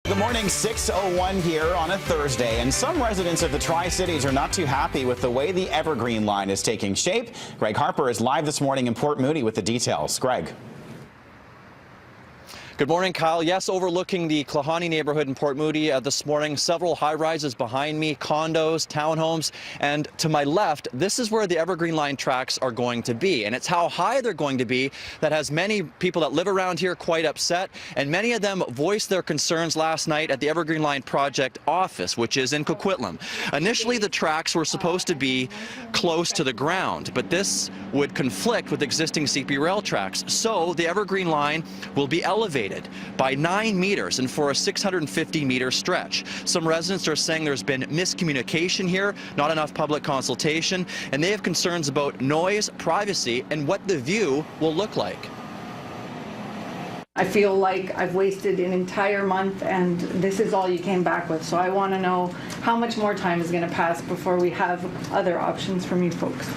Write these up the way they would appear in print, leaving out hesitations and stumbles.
Good morning, 6:01 here on a Thursday, and some residents of the Tri-Cities are not too happy with the way the Evergreen Line is taking shape. Greg Harper is live this morning in Port Moody with the details. Greg. Good morning, Kyle. Yes, overlooking the Klahani neighborhood in Port Moody this morning. Several high-rises behind me, condos, townhomes, and to my left, this is where the Evergreen Line tracks are going to be. And it's how high they're going to be that has many people that live around here quite upset, and many of them voiced their concerns last night at the Evergreen Line project office, which is in Coquitlam. Initially, the tracks were supposed to be close to the ground, but this would conflict with existing CP rail tracks. So the Evergreen Line will be elevated by 9 meters and for a 650-meter stretch. Some residents are saying there's been miscommunication here, not enough public consultation, and they have concerns about noise, privacy, and what the view will look like. I feel like I've wasted an entire month and this is all you came back with. So I want to know how much more time is going to pass before we have other options from you folks.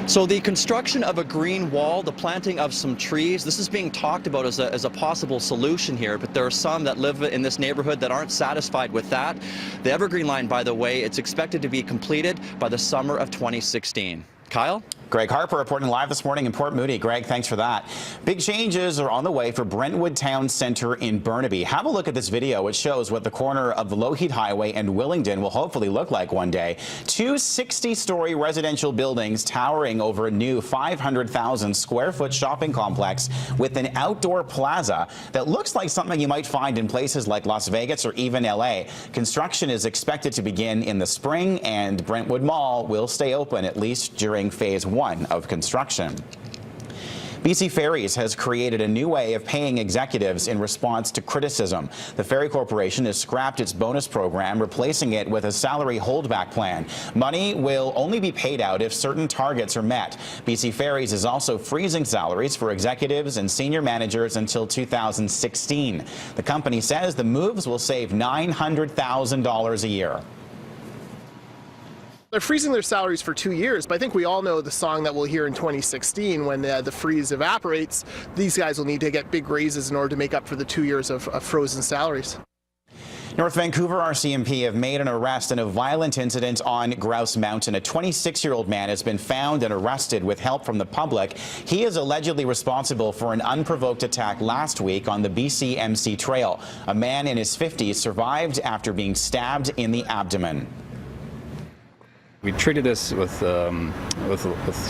So the construction of a green wall, the planting of some trees, this is being talked about as a possible solution here, but there are some that live in this neighborhood that aren't satisfied with that. The Evergreen Line, by the way, it's expected to be completed by the summer of 2016. Kyle? Greg Harper reporting live this morning in Port Moody. Greg, thanks for that. Big changes are on the way for Brentwood Town Centre in Burnaby. Have a look at this video. It shows what the corner of the Lougheed Highway and Willingdon will hopefully look like one day. Two 60-story residential buildings towering over a new 500,000 square foot shopping complex with an outdoor plaza that looks like something you might find in places like Las Vegas or even LA. Construction is expected to begin in the spring, and Brentwood Mall will stay open at least during phase 1 of construction. BC Ferries has created a new way of paying executives in response to criticism. The Ferry Corporation has scrapped its bonus program, replacing it with a salary holdback plan. Money will only be paid out if certain targets are met. BC Ferries is also freezing salaries for executives and senior managers until 2016. The company says the moves will save $900,000 a year. They're freezing their salaries for 2 years, but I think we all know the song that we'll hear in 2016 when the freeze evaporates. These guys will need to get big raises in order to make up for the 2 years of frozen salaries. North Vancouver RCMP have made an arrest in a violent incident on Grouse Mountain. A 26-year-old man has been found and arrested with help from the public. He is allegedly responsible for an unprovoked attack last week on the BC-MC Trail. A man in his 50s survived after being stabbed in the abdomen. We treated this with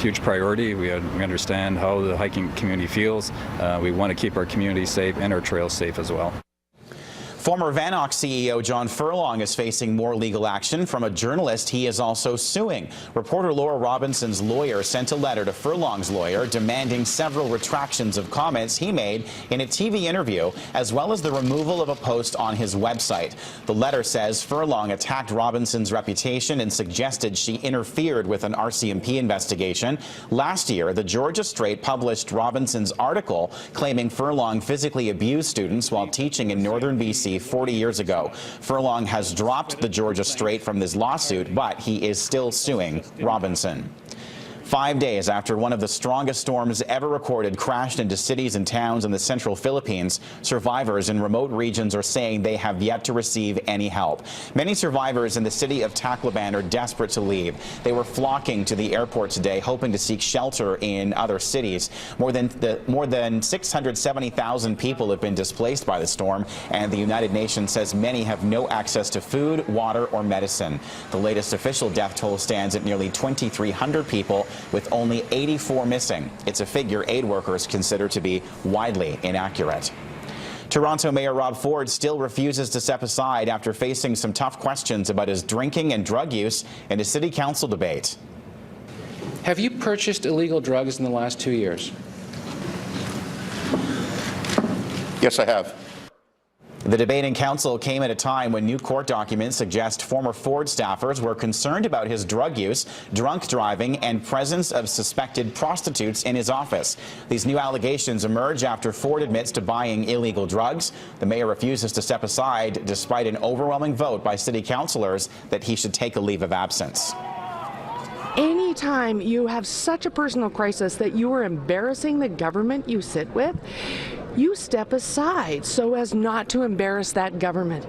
huge priority. We understand how the hiking community feels. We want to keep our community safe and our trails safe as well. Former Vanox CEO John Furlong is facing more legal action from a journalist he is also suing. Reporter Laura Robinson's lawyer sent a letter to Furlong's lawyer demanding several retractions of comments he made in a TV interview, as well as the removal of a post on his website. The letter says Furlong attacked Robinson's reputation and suggested she interfered with an RCMP investigation. Last year, the Georgia Straight published Robinson's article claiming Furlong physically abused students while teaching in northern BC 40 years ago. Furlong has dropped the Georgia Straight from this lawsuit, but he is still suing Robinson. 5 days after one of the strongest storms ever recorded crashed into cities and towns in the central Philippines, survivors in remote regions are saying they have yet to receive any help. Many survivors in the city of Tacloban are desperate to leave. They were flocking to the airport today, hoping to seek shelter in other cities. More than 670,000 people have been displaced by the storm, and the United Nations says many have no access to food, water, or medicine. The latest official death toll stands at nearly 2,300 people, with only 84 missing. It's a figure aid workers consider to be widely inaccurate. Toronto Mayor Rob Ford still refuses to step aside after facing some tough questions about his drinking and drug use in a city council debate. Have you purchased illegal drugs in the last 2 years? Yes, I have. The debate in council came at a time when new court documents suggest former Ford staffers were concerned about his drug use, drunk driving, and presence of suspected prostitutes in his office. These new allegations emerge after Ford admits to buying illegal drugs. The mayor refuses to step aside despite an overwhelming vote by city councillors that he should take a leave of absence. Anytime you have such a personal crisis that you are embarrassing the government you sit with, you step aside so as not to embarrass that government.